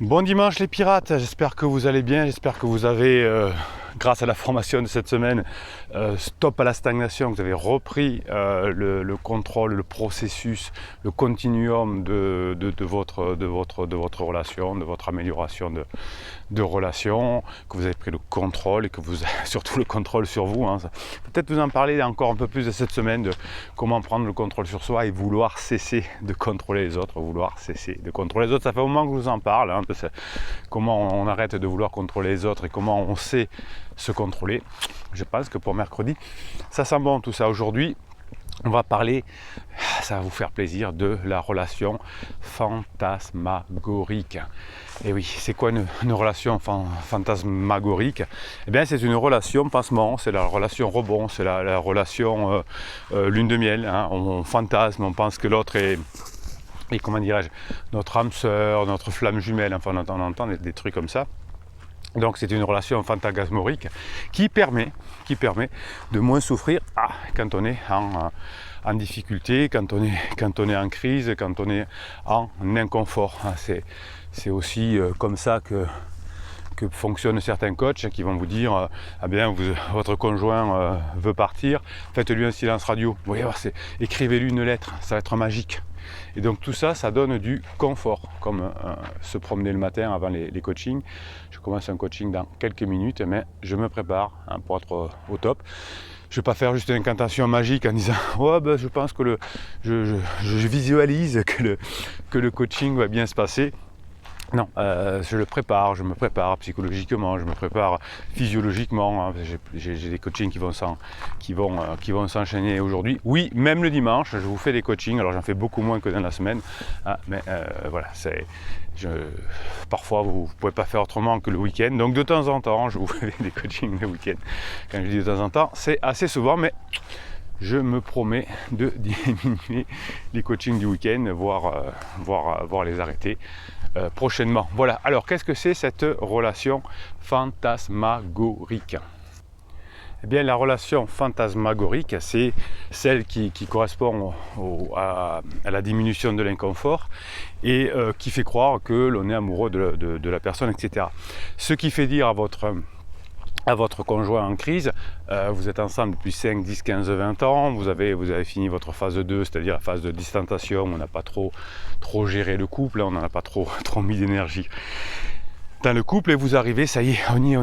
Bon dimanche les pirates, j'espère que vous allez bien, j'espère que vous avez, grâce à la formation de cette semaine, stop à la stagnation, que vous avez repris le contrôle, le processus, le continuum de votre relation, de votre amélioration de relation, que vous avez pris le contrôle et que vous avez surtout le contrôle sur vous. Peut-être vous en parler encore un peu plus de cette semaine, de comment prendre le contrôle sur soi et vouloir cesser de contrôler les autres, Ça fait un moment que je vous en parle, comment on arrête de vouloir contrôler les autres et comment on sait se contrôler. Je pense que pour mercredi, ça sent bon tout ça. Aujourd'hui, on va parler, ça va vous faire plaisir, de la relation fantasmagorique. Et oui, c'est quoi une relation fantasmagorique? Eh bien, c'est une relation pansement, c'est la relation rebond, c'est la relation lune de miel. On fantasme, on pense que l'autre est, et comment dirais-je, notre âme sœur, notre flamme jumelle, enfin on entend des trucs comme ça. Donc c'est une relation fantasmagorique qui permet de moins souffrir quand on est en difficulté, quand on est en crise, quand on est en inconfort. C'est aussi comme ça que fonctionnent certains coachs qui vont vous dire votre conjoint veut partir, faites-lui un silence radio. Vous voyez, écrivez-lui une lettre, ça va être magique. Et donc tout ça, ça donne du confort, comme se promener le matin avant les coachings. Je commence un coaching dans quelques minutes, mais je me prépare pour être au top. Je ne vais pas faire juste une incantation magique en disant je pense que je visualise que le coaching va bien se passer. Non, je me prépare psychologiquement, je me prépare physiologiquement. J'ai des coachings qui vont s'enchaîner aujourd'hui. Oui, même le dimanche, je vous fais des coachings. Alors j'en fais beaucoup moins que dans la semaine, mais voilà, parfois vous ne pouvez pas faire autrement que le week-end. Donc de temps en temps, je vous fais des coachings le week-end. Quand je dis de temps en temps, c'est assez souvent, mais je me promets de diminuer les coachings du week-end, voire les arrêter prochainement. Voilà, alors qu'est-ce que c'est cette relation fantasmagorique? Eh bien, la relation fantasmagorique, c'est celle qui correspond à la diminution de l'inconfort et qui fait croire que l'on est amoureux de la personne, etc. Ce qui fait dire à votre conjoint en crise, vous êtes ensemble depuis 5, 10, 15, 20 ans, vous avez fini votre phase 2, c'est-à-dire la phase de distanciation, on n'a pas trop géré le couple, on n'en a pas trop mis d'énergie dans le couple, et vous arrivez, ça y est, on y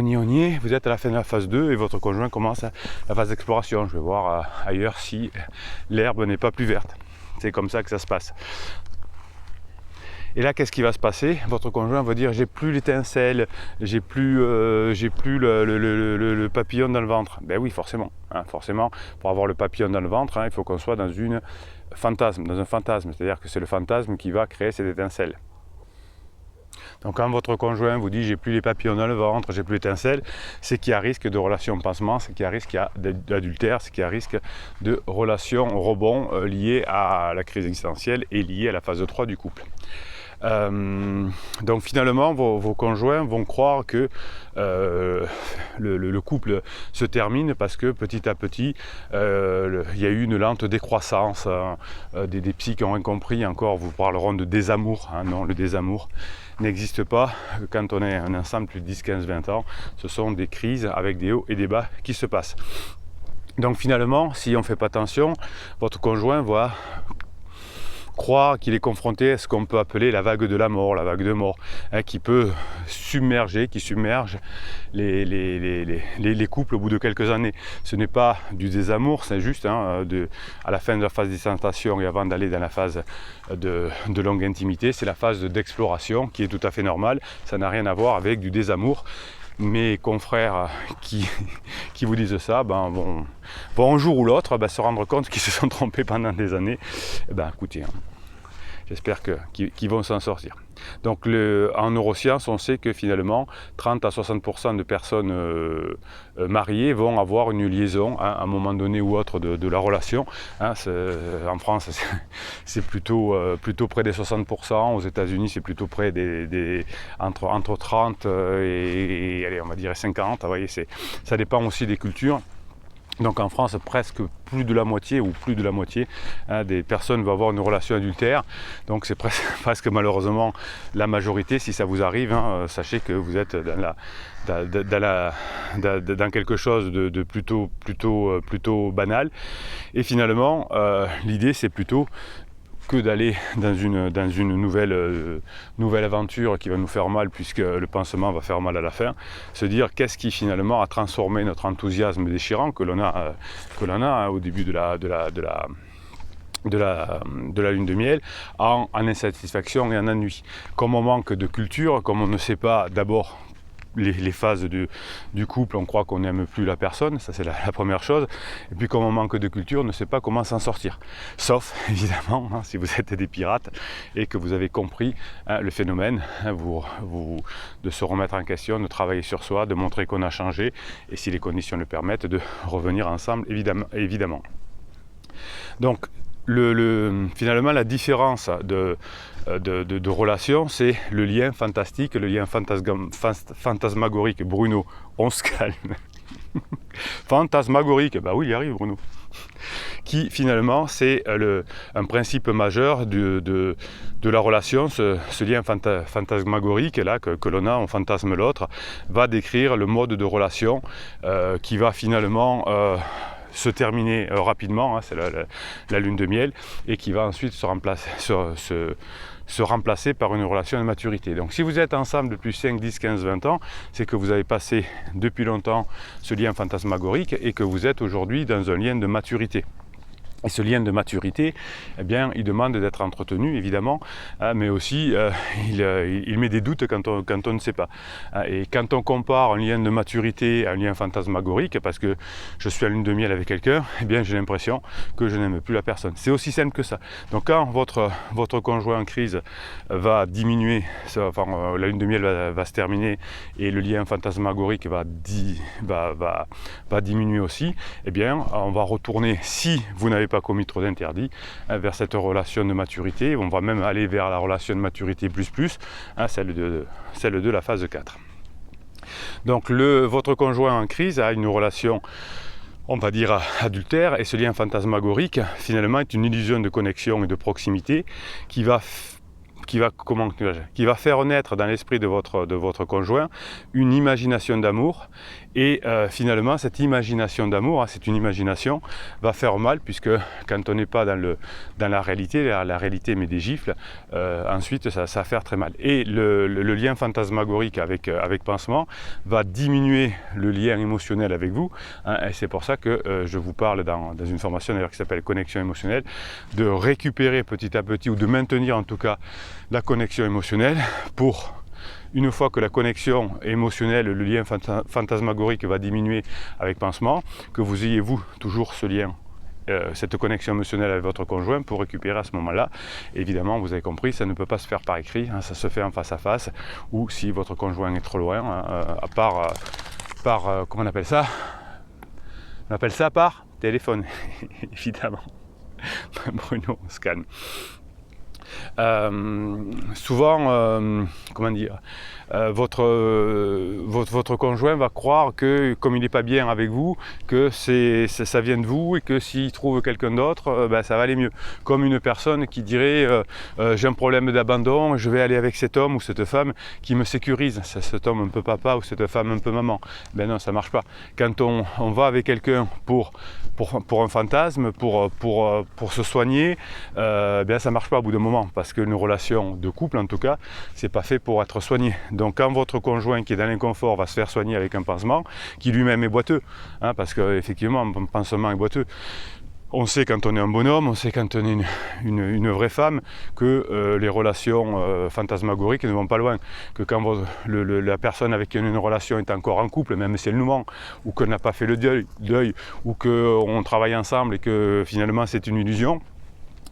est, vous êtes à la fin de la phase 2 et votre conjoint commence la phase d'exploration. Je vais voir ailleurs si l'herbe n'est pas plus verte. C'est comme ça que ça se passe. Et là, qu'est-ce qui va se passer? Votre conjoint va dire: j'ai plus l'étincelle, j'ai plus le papillon dans le ventre. Ben oui, forcément. Forcément, pour avoir le papillon dans le ventre, il faut qu'on soit dans un fantasme. C'est-à-dire que c'est le fantasme qui va créer cette étincelle. Donc quand votre conjoint vous dit: j'ai plus les papillons dans le ventre, j'ai plus l'étincelle, c'est qu'il y a risque de relation pansement, c'est qu'il y a risque d'adultère, c'est qu'il y a risque de relation rebond liée à la crise existentielle et liée à la phase 3 du couple. Donc finalement vos conjoints vont croire que le couple se termine parce que petit à petit il y a eu une lente décroissance. Des psys qui ont rien compris encore vous parleront de désamour. Non, le désamour n'existe pas quand on est un ensemble plus de 10, 15, 20 ans. Ce sont des crises avec des hauts et des bas qui se passent. Donc finalement, si on ne fait pas attention, votre conjoint va croire qu'il est confronté à ce qu'on peut appeler la vague de la mort, la vague de mort, qui peut submerge les couples au bout de quelques années. Ce n'est pas du désamour, c'est juste à la fin de la phase d'excitation et avant d'aller dans la phase de longue intimité, c'est la phase d'exploration qui est tout à fait normale. Ça n'a rien à voir avec du désamour. Mes confrères qui vous disent ça vont un jour ou l'autre se rendre compte qu'ils se sont trompés pendant des années. Écoutez, j'espère qu'ils vont s'en sortir. Donc en neurosciences, on sait que finalement 30 à 60% de personnes mariées vont avoir une liaison à un moment donné ou autre de la relation. En France, c'est plutôt près des 60%. Aux États-Unis, c'est plutôt près entre 30 et allez, on va dire 50. Vous voyez, ça dépend aussi des cultures. Donc en France, presque plus de la moitié des personnes vont avoir une relation adultère. Donc c'est presque malheureusement la majorité. Si ça vous arrive, sachez que vous êtes dans quelque chose de plutôt banal. Et finalement, l'idée c'est plutôt que d'aller dans une nouvelle aventure qui va nous faire mal, puisque le pansement va faire mal à la fin, se dire qu'est-ce qui finalement a transformé notre enthousiasme déchirant que l'on a au début de la lune de miel en insatisfaction et en ennui. Comme on manque de culture, comme on ne sait pas d'abord les phases du couple, on croit qu'on n'aime plus la personne, ça c'est la première chose, et puis comme on manque de culture, on ne sait pas comment s'en sortir, sauf évidemment si vous êtes des pirates et que vous avez compris le phénomène, de se remettre en question, de travailler sur soi, de montrer qu'on a changé, et si les conditions le permettent, de revenir ensemble évidemment. Donc finalement la différence de relation, c'est le lien fantastique, le lien fantasmagorique. Bruno, on se calme. Fantasmagorique, bah oui, il y arrive Bruno. Qui finalement c'est un principe majeur de la relation, ce lien fantasmagorique là que l'on a, on fantasme l'autre, va décrire le mode de relation qui va finalement se terminer rapidement, c'est la lune de miel, et qui va ensuite se remplacer par une relation de maturité. Donc si vous êtes ensemble depuis 5, 10, 15, 20 ans, c'est que vous avez passé depuis longtemps ce lien fantasmagorique et que vous êtes aujourd'hui dans un lien de maturité. Et ce lien de maturité, eh bien, il demande d'être entretenu, évidemment, mais aussi il met des doutes quand on ne sait pas. Et quand on compare un lien de maturité à un lien fantasmagorique, parce que je suis à lune de miel avec quelqu'un, eh bien, j'ai l'impression que je n'aime plus la personne. C'est aussi simple que ça. Donc quand votre conjoint en crise va diminuer, la lune de miel va se terminer et le lien fantasmagorique va diminuer aussi, eh bien, on va retourner, si vous n'avez pas commis trop d'interdits, vers cette relation de maturité. On va même aller vers la relation de maturité plus, celle de la phase 4. Donc votre conjoint en crise a une relation, on va dire, adultère, et ce lien fantasmagorique finalement est une illusion de connexion et de proximité qui va faire naître dans l'esprit de votre conjoint une imagination d'amour, et finalement cette imagination d'amour, cette une imagination, va faire mal, puisque quand on n'est pas dans la réalité, la réalité met des gifles, ensuite ça va faire très mal. Et le lien fantasmagorique avec pansement va diminuer le lien émotionnel avec vous, et c'est pour ça que je vous parle dans une formation d'ailleurs qui s'appelle connexion émotionnelle, de récupérer petit à petit, ou de maintenir en tout cas la connexion émotionnelle, pour une fois que la connexion émotionnelle, le lien fantasmagorique va diminuer avec pansement, que vous ayez vous toujours ce lien, cette connexion émotionnelle avec votre conjoint, pour récupérer à ce moment-là. Évidemment, vous avez compris, ça ne peut pas se faire par écrit, ça se fait en face à face, ou si votre conjoint est trop loin, à part comment on appelle ça? On appelle ça par téléphone, évidemment. Bruno, on se calme. Souvent, comment dire, votre conjoint va croire que, comme il n'est pas bien avec vous, que ça vient de vous, et que s'il trouve quelqu'un d'autre, ça va aller mieux. Comme une personne qui dirait j'ai un problème d'abandon, je vais aller avec cet homme ou cette femme qui me sécurise, cet homme un peu papa ou cette femme un peu maman. Ben non, ça marche pas. Quand on va avec quelqu'un pour un fantasme, pour se soigner, ça marche pas au bout d'un moment, parce qu'une relation de couple, en tout cas, c'est pas fait pour être soigné. Donc quand votre conjoint qui est dans l'inconfort va se faire soigner avec un pansement qui lui-même est boiteux, parce qu'effectivement un pansement est boiteux, on sait quand on est un bonhomme, on sait quand on est une vraie femme, que les relations fantasmagoriques ne vont pas loin, que quand la personne avec qui on a une relation est encore en couple, même si elle nous ment, ou qu'on n'a pas fait le deuil, ou qu'on travaille ensemble et que finalement c'est une illusion,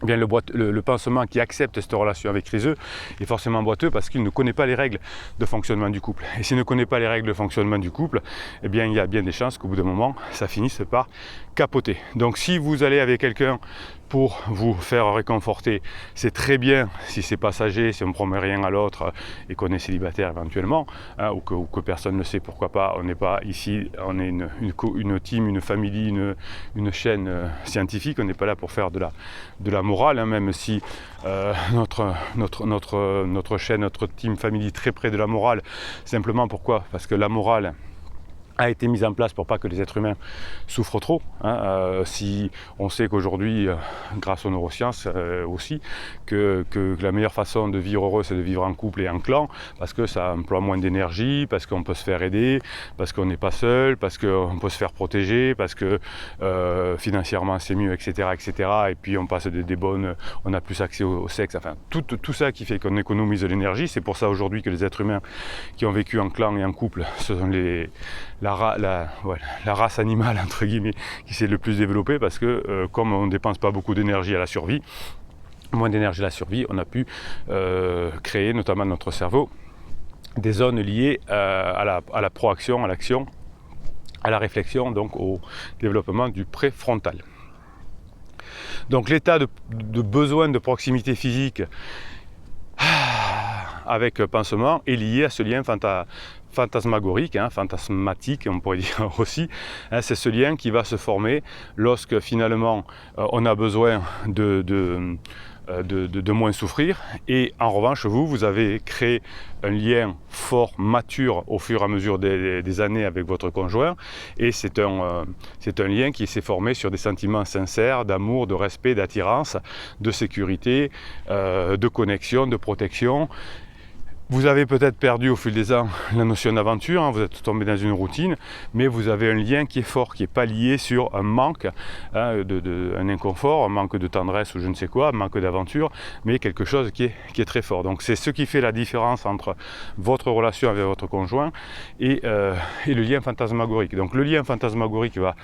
eh bien le pansement qui accepte cette relation avec chez eux est forcément boiteux, parce qu'il ne connaît pas les règles de fonctionnement du couple. Et s'il ne connaît pas les règles de fonctionnement du couple, eh bien il y a bien des chances qu'au bout d'un moment, ça finisse par capoter. Donc si vous allez avec quelqu'un pour vous faire réconforter. C'est très bien si c'est passager, si on ne promet rien à l'autre et qu'on est célibataire éventuellement, hein, ou que personne ne sait, pourquoi pas. On n'est pas ici, on est une team, une famille, une chaîne scientifique. On n'est pas là pour faire de la morale, hein, même si notre chaîne, notre team family très près de la morale. Simplement pourquoi? Parce que la morale a été mise en place pour pas que les êtres humains souffrent trop. Hein. Si on sait qu'aujourd'hui, grâce aux neurosciences aussi, que la meilleure façon de vivre heureux, c'est de vivre en couple et en clan, parce que ça emploie moins d'énergie, parce qu'on peut se faire aider, parce qu'on n'est pas seul, parce qu'on peut se faire protéger, parce que financièrement c'est mieux, etc., etc. Et puis on passe des bonnes, on a plus accès au sexe, enfin tout ça qui fait qu'on économise de l'énergie. C'est pour ça aujourd'hui que les êtres humains qui ont vécu en clan et en couple, ce sont la race animale entre guillemets qui s'est le plus développée, parce que comme on ne dépense pas beaucoup d'énergie à la survie, moins d'énergie à la survie, on a pu créer notamment dans notre cerveau des zones liées à la proaction, à l'action, à la réflexion, donc au développement du préfrontal. Donc l'état de besoin de proximité physique avec pansement est lié à ce lien fantasmagorique, hein, fantasmatique on pourrait dire aussi. Hein, c'est ce lien qui va se former lorsque finalement on a besoin de moins souffrir, et en revanche vous avez créé un lien fort, mature au fur et à mesure des années avec votre conjoint, et c'est un lien qui s'est formé sur des sentiments sincères d'amour, de respect, d'attirance, de sécurité, de connexion, de protection. Vous avez peut-être perdu au fil des ans la notion d'aventure, hein, vous êtes tombé dans une routine, mais vous avez un lien qui est fort, qui n'est pas lié sur un manque, hein, un inconfort, un manque de tendresse ou je ne sais quoi, un manque d'aventure, mais quelque chose qui est très fort. Donc c'est ce qui fait la différence entre votre relation avec votre conjoint et le lien fantasmagorique. Donc le lien fantasmagorique va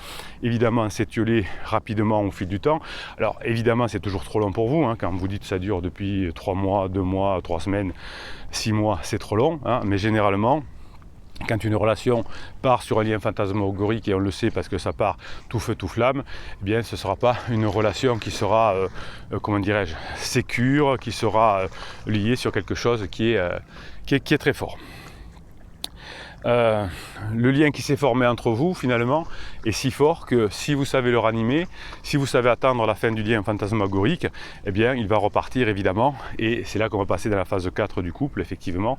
évidemment s'étioler rapidement au fil du temps. Alors évidemment c'est toujours trop long pour vous, hein, quand vous dites que ça dure depuis 3 mois, 2 mois, 3 semaines, 6 mois, c'est trop long, hein, mais généralement, quand une relation part sur un lien fantasmagorique, et on le sait parce que ça part tout feu tout flamme, eh bien ce ne sera pas une relation qui sera, comment dirais-je, sécure, qui sera liée sur quelque chose qui est très fort. Le lien qui s'est formé entre vous finalement est si fort que si vous savez le ranimer, si vous savez attendre la fin du lien fantasmagorique, eh bien il va repartir évidemment, et c'est là qu'on va passer dans la phase 4 du couple, effectivement,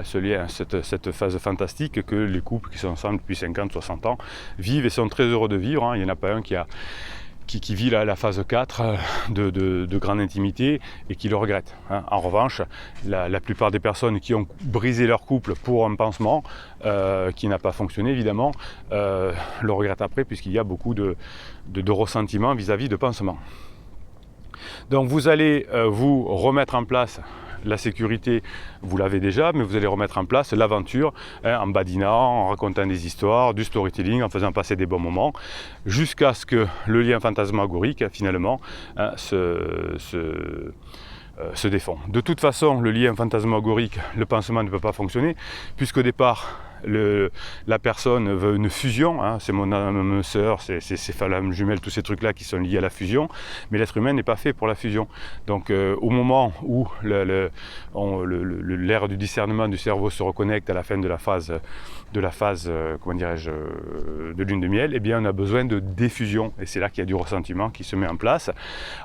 ce lien, cette phase fantastique que les couples qui sont ensemble depuis 50, 60 ans vivent et sont très heureux de vivre, hein. Il n'y en a pas un qui vit la phase 4 de grande intimité et qui le regrette, hein. En revanche, la plupart des personnes qui ont brisé leur couple pour un pansement qui n'a pas fonctionné évidemment, le regrettent après, puisqu'il y a beaucoup de ressentiment vis-à-vis de pansements. Donc vous allez vous remettre en place la sécurité, vous l'avez déjà, mais vous allez remettre en place l'aventure, hein, en badinant, en racontant des histoires, du storytelling, en faisant passer des bons moments, jusqu'à ce que le lien fantasmagorique finalement se défend. De toute façon, le lien fantasmagorique, le pansement ne peut pas fonctionner, puisqu'au départ, la personne veut une fusion, hein, c'est mon âme sœur, c'est flammes jumelles, tous ces trucs-là qui sont liés à la fusion, mais l'être humain n'est pas fait pour la fusion. Donc au moment où l'ère du discernement du cerveau se reconnecte à la fin de la phase comment dirais-je, de lune de miel, eh bien on a besoin de diffusion, et c'est là qu'il y a du ressentiment qui se met en place,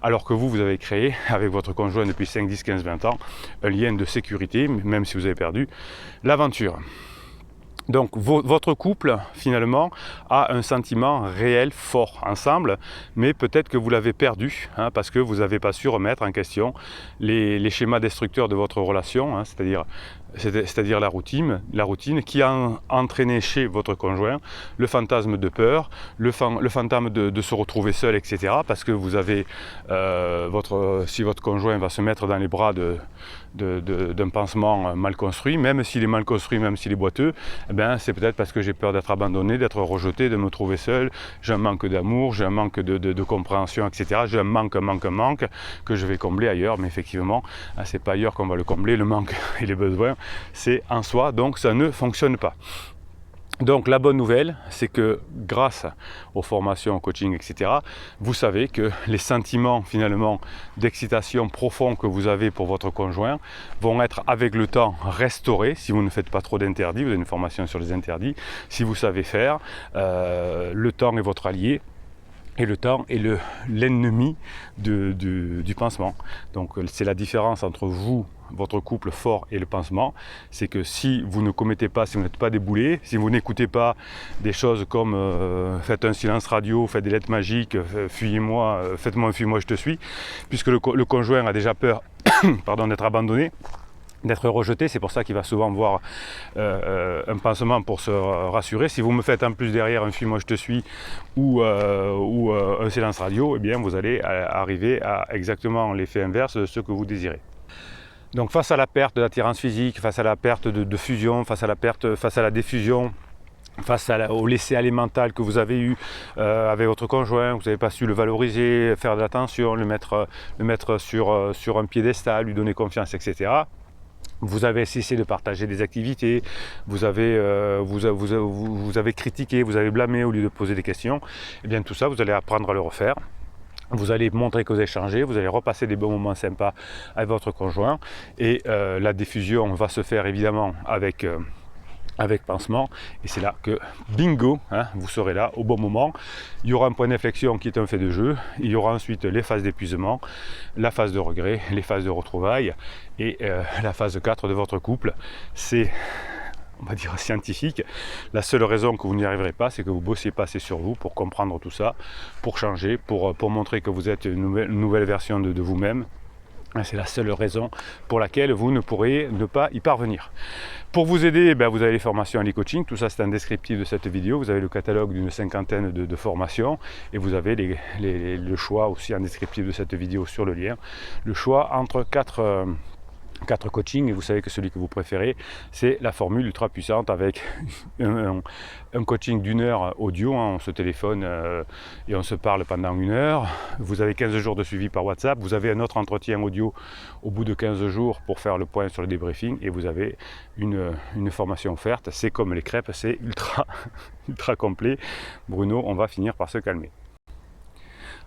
alors que vous avez créé avec votre conjoint depuis 5, 10, 15, 20 ans un lien de sécurité, même si vous avez perdu l'aventure. Donc votre couple finalement a un sentiment réel fort ensemble, mais peut-être que vous l'avez perdu, hein, parce que vous n'avez pas su remettre en question les schémas destructeurs de votre relation, hein, c'est-à-dire la routine qui a entraîné chez votre conjoint le fantasme de peur, le fantasme de se retrouver seul, etc. Parce que vous avez si votre conjoint va se mettre dans les bras d'un pansement mal construit, même s'il est mal construit, même s'il est boiteux, eh ben, c'est peut-être parce que j'ai peur d'être abandonné, d'être rejeté, de me trouver seul, j'ai un manque d'amour, j'ai un manque de compréhension, etc. J'ai un manque que je vais combler ailleurs, mais effectivement, c'est pas ailleurs qu'on va le combler, le manque et les besoins, c'est en soi, donc ça ne fonctionne pas. Donc la bonne nouvelle, c'est que grâce aux formations, au coaching, etc., vous savez que les sentiments finalement d'excitation profond que vous avez pour votre conjoint vont être avec le temps restaurés si vous ne faites pas trop d'interdits. Vous avez une formation sur les interdits. Si vous savez faire, le temps est votre allié. Et le temps est l'ennemi du pansement. Donc c'est la différence entre vous, votre couple fort et le pansement. C'est que si vous ne commettez pas, si vous n'êtes pas déboulé, si vous n'écoutez pas des choses comme faites un silence radio, faites des lettres magiques, fuyez-moi, faites-moi un fuis-moi, je te suis, puisque le conjoint a déjà peur pardon, d'être abandonné, d'être rejeté, c'est pour ça qu'il va souvent voir un pansement pour se rassurer. Si vous me faites en plus derrière un fuis moi je te suis ou un silence radio, eh bien vous allez arriver à exactement l'effet inverse de ce que vous désirez. Donc face à la perte d'attirance physique, face à la perte de fusion, face à la diffusion, face au laisser-aller mental que vous avez eu avec votre conjoint, vous n'avez pas su le valoriser, faire de l'attention, le mettre sur un piédestal, lui donner confiance, etc. Vous avez cessé de partager des activités, vous avez critiqué, vous avez blâmé au lieu de poser des questions, et bien tout ça, vous allez apprendre à le refaire. Vous allez montrer que vous avez changé, vous allez repasser des bons moments sympas avec votre conjoint, et la diffusion va se faire évidemment avec pansement, et c'est là que bingo, hein, vous serez là au bon moment. Il y aura un point d'inflexion qui est un fait de jeu, il y aura ensuite les phases d'épuisement, la phase de regret, les phases de retrouvailles et la phase 4 de votre couple. C'est, on va dire, scientifique. La seule raison que vous n'y arriverez pas, c'est que vous ne bossiez pas assez sur vous pour comprendre tout ça, pour changer, pour montrer que vous êtes une nouvelle version de vous-même. C'est la seule raison pour laquelle vous ne pourrez ne pas y parvenir. Pour vous aider, vous avez les formations en e-coaching, tout ça c'est un descriptif de cette vidéo, vous avez le catalogue d'une cinquantaine de formations et vous avez le choix aussi en descriptif de cette vidéo sur le lien, le choix entre quatre coachings, et vous savez que celui que vous préférez, c'est la formule ultra puissante avec un coaching d'1 heure audio, on se téléphone et on se parle pendant 1 heure. Vous avez 15 jours de suivi par WhatsApp, vous avez un autre entretien audio au bout de 15 jours pour faire le point sur le débriefing, et vous avez une formation offerte. C'est comme les crêpes, c'est ultra complet. Bruno, on va finir par se calmer.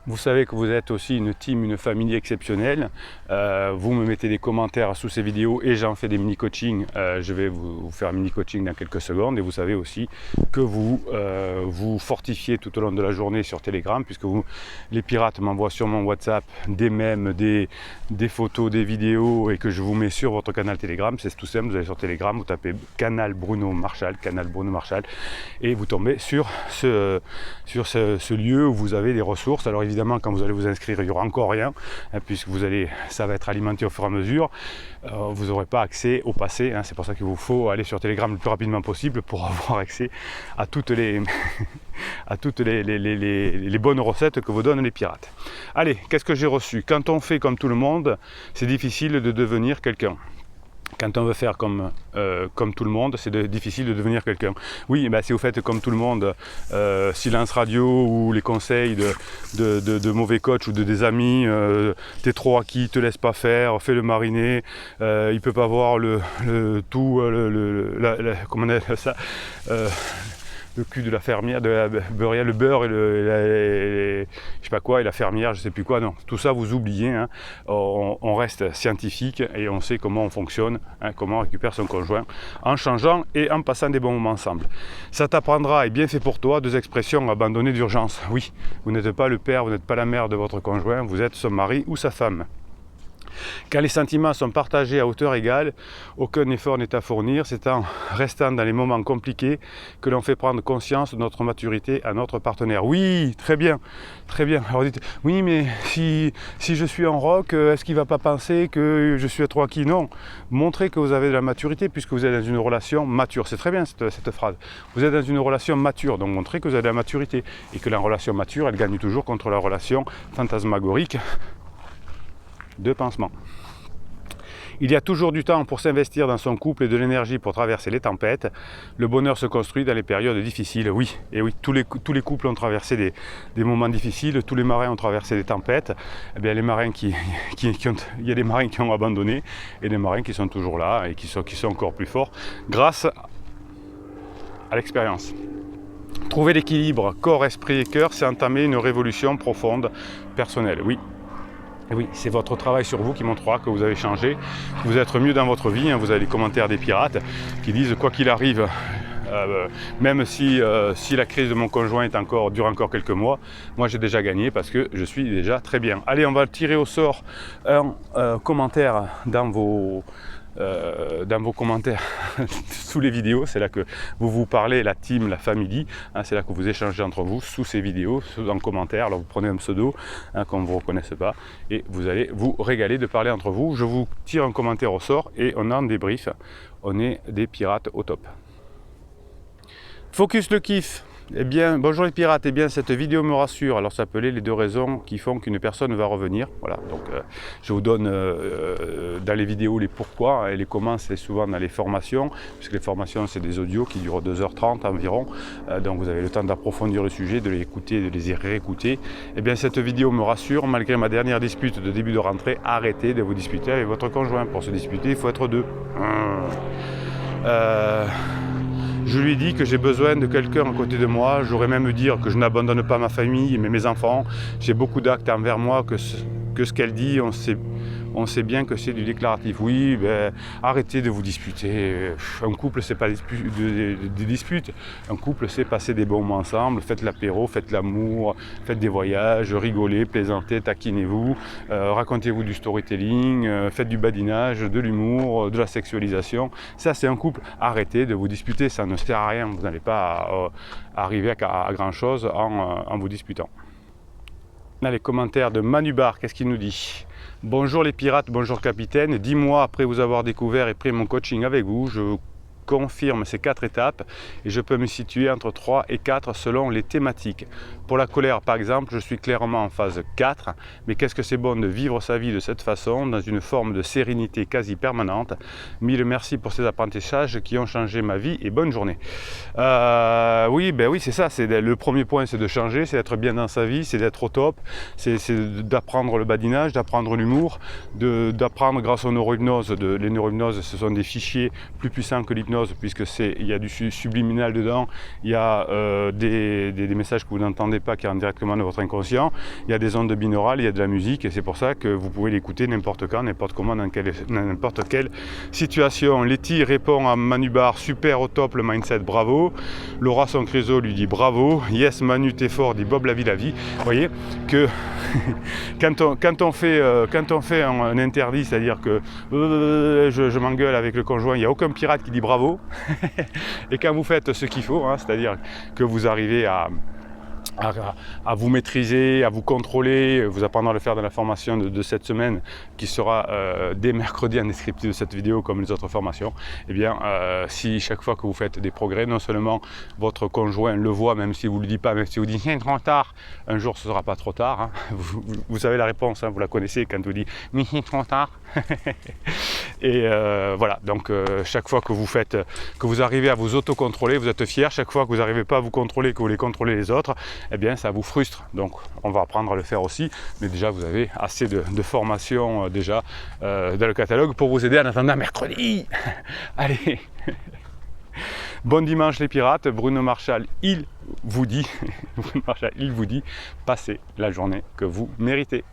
Vous savez que vous êtes aussi une team, une famille exceptionnelle. Vous me mettez des commentaires sous ces vidéos et j'en fais des mini-coachings. Je vais vous faire un mini-coaching dans quelques secondes. Et vous savez aussi que vous vous fortifiez tout au long de la journée sur Telegram, puisque les pirates m'envoient sur mon WhatsApp des mèmes, des photos, des vidéos, et que je vous mets sur votre canal Telegram. C'est tout simple, vous allez sur Telegram, vous tapez canal Bruno Marchal, et vous tombez sur ce lieu où vous avez des ressources. Alors évidemment, quand vous allez vous inscrire, il n'y aura encore rien, hein, puisque ça va être alimenté au fur et à mesure. Vous n'aurez pas accès au passé, hein, c'est pour ça qu'il vous faut aller sur Telegram le plus rapidement possible pour avoir accès à toutes les bonnes recettes que vous donnent les pirates. Allez, qu'est-ce que j'ai reçu? Quand on fait comme tout le monde, c'est difficile de devenir quelqu'un. Quand on veut faire comme tout le monde, c'est difficile de devenir quelqu'un. Oui, si vous faites comme tout le monde, silence radio ou les conseils de mauvais coachs ou de des amis, t'es trop acquis, te laisse pas faire, fais le mariner, il peut pas voir comment on appelle ça, le cul de la fermière, de la beurrière, le beurre et je sais pas quoi, et la fermière, je sais plus quoi. Non, tout ça vous oubliez, hein. On reste scientifique et on sait comment on fonctionne, hein, comment on récupère son conjoint en changeant et en passant des bons moments ensemble. Ça t'apprendra, et bien fait pour toi, 2 expressions abandonnées d'urgence. Oui, vous n'êtes pas le père, vous n'êtes pas la mère de votre conjoint, vous êtes son mari ou sa femme. Quand les sentiments sont partagés à hauteur égale, aucun effort n'est à fournir. C'est en restant dans les moments compliqués que l'on fait prendre conscience de notre maturité à notre partenaire. Oui, très bien, très bien. Alors dites, oui, mais si je suis en rock, est-ce qu'il ne va pas penser que je suis trop acquis? Non. Montrez que vous avez de la maturité puisque vous êtes dans une relation mature. C'est très bien cette phrase. Vous êtes dans une relation mature, donc montrez que vous avez de la maturité. Et que la relation mature, elle gagne toujours contre la relation fantasmagorique de pansement. Il y a toujours du temps pour s'investir dans son couple et de l'énergie pour traverser les tempêtes. Le bonheur se construit dans les périodes difficiles. Oui, et oui, tous les couples ont traversé des moments difficiles, tous les marins ont traversé des tempêtes. Eh bien, les marins il y a des marins qui ont abandonné et des marins qui sont toujours là et qui sont encore plus forts grâce à l'expérience. Trouver l'équilibre corps, esprit et cœur, c'est entamer une révolution profonde personnelle. Oui. Et oui, c'est votre travail sur vous qui montrera que vous avez changé, que vous êtes mieux dans votre vie. Vous avez les commentaires des pirates qui disent quoi qu'il arrive, même si la crise de mon conjoint dure encore quelques mois, moi j'ai déjà gagné parce que je suis déjà très bien. Allez, on va tirer au sort un commentaire dans vos commentaires sous les vidéos. C'est là que vous parlez, la team, la famille, c'est là que vous échangez entre vous sous ces vidéos, en commentaire. Alors vous prenez un pseudo qu'on ne vous reconnaisse pas et vous allez vous régaler de parler entre vous. Je vous tire un commentaire au sort et on en débrief. On est des pirates au top. Focus le kiff. Eh bien, bonjour les pirates, eh bien cette vidéo me rassure. Alors s'appeler les 2 raisons qui font qu'une personne va revenir. Voilà, donc je vous donne dans les vidéos les pourquoi et les comment, c'est souvent dans les formations, puisque les formations c'est des audios qui durent 2h30 environ, donc vous avez le temps d'approfondir le sujet, de les écouter, de les réécouter. Eh bien cette vidéo me rassure, malgré ma dernière dispute de début de rentrée, arrêtez de vous disputer avec votre conjoint. Pour se disputer, il faut être 2. Je lui dis que j'ai besoin de quelqu'un à côté de moi. J'aurais même dire que je n'abandonne pas ma famille, mais mes enfants. J'ai beaucoup d'actes envers moi que ce qu'elle dit, on sait bien que c'est du déclaratif. Oui, ben, arrêtez de vous disputer. Un couple, c'est pas des disputes. Un couple, c'est passer des bons moments ensemble. Faites l'apéro, faites l'amour, faites des voyages, rigolez, plaisantez, taquinez-vous, racontez-vous du storytelling, faites du badinage, de l'humour, de la sexualisation. Ça, c'est un couple. Arrêtez de vous disputer, ça ne sert à rien. Vous n'allez pas arriver à grand-chose en vous disputant. Là, les commentaires de Manubar, qu'est-ce qu'il nous dit ? Bonjour les pirates, bonjour capitaine. 10 mois après vous avoir découvert et pris mon coaching avec vous, je confirme ces 4 étapes et je peux me situer entre 3 et 4 selon les thématiques. Pour la colère par exemple, je suis clairement en phase 4, mais qu'est-ce que c'est bon de vivre sa vie de cette façon, dans une forme de sérénité quasi permanente. Mille merci pour ces apprentissages qui ont changé ma vie et bonne journée. Oui, c'est ça, le premier point, c'est de changer, c'est d'être bien dans sa vie, c'est d'être au top, c'est d'apprendre le badinage, d'apprendre l'humour, d'apprendre grâce aux neurohypnoses. Les neurohypnoses, ce sont des fichiers plus puissants que l'hypnose, puisqu'il y a du subliminal dedans, il y a des messages que vous n'entendez pas qui rentrent directement dans votre inconscient, il y a des ondes binaurales, il y a de la musique et c'est pour ça que vous pouvez l'écouter n'importe quand, n'importe comment, dans n'importe quelle situation. Letty répond à Manubar, super au top le mindset, bravo. Laura son Criso lui dit bravo. Yes Manu t'es fort, dit Bob la vie. Vous voyez que quand on fait un interdit, c'est-à-dire que je m'engueule avec le conjoint, il n'y a aucun pirate qui dit bravo. Et quand vous faites ce qu'il faut, c'est-à-dire que vous arrivez à vous maîtriser, à vous contrôler, vous apprendrez à le faire dans la formation de cette semaine qui sera dès mercredi en descriptif de cette vidéo comme les autres formations. Eh bien, si chaque fois que vous faites des progrès, non seulement votre conjoint le voit, même si vous ne le dites pas, même si vous dites c'est trop tard, un jour ce ne sera pas trop tard. Vous savez la réponse, vous la connaissez quand vous dites mais c'est trop tard. Et voilà, donc chaque fois que vous arrivez à vous autocontrôler, vous êtes fier. Chaque fois que vous n'arrivez pas à vous contrôler, que vous voulez contrôler les autres, eh bien ça vous frustre. Donc on va apprendre à le faire aussi, mais déjà vous avez assez de formations déjà dans le catalogue pour vous aider en attendant mercredi. Allez, bon dimanche les pirates. Bruno Marshall, il vous dit, passez la journée que vous méritez.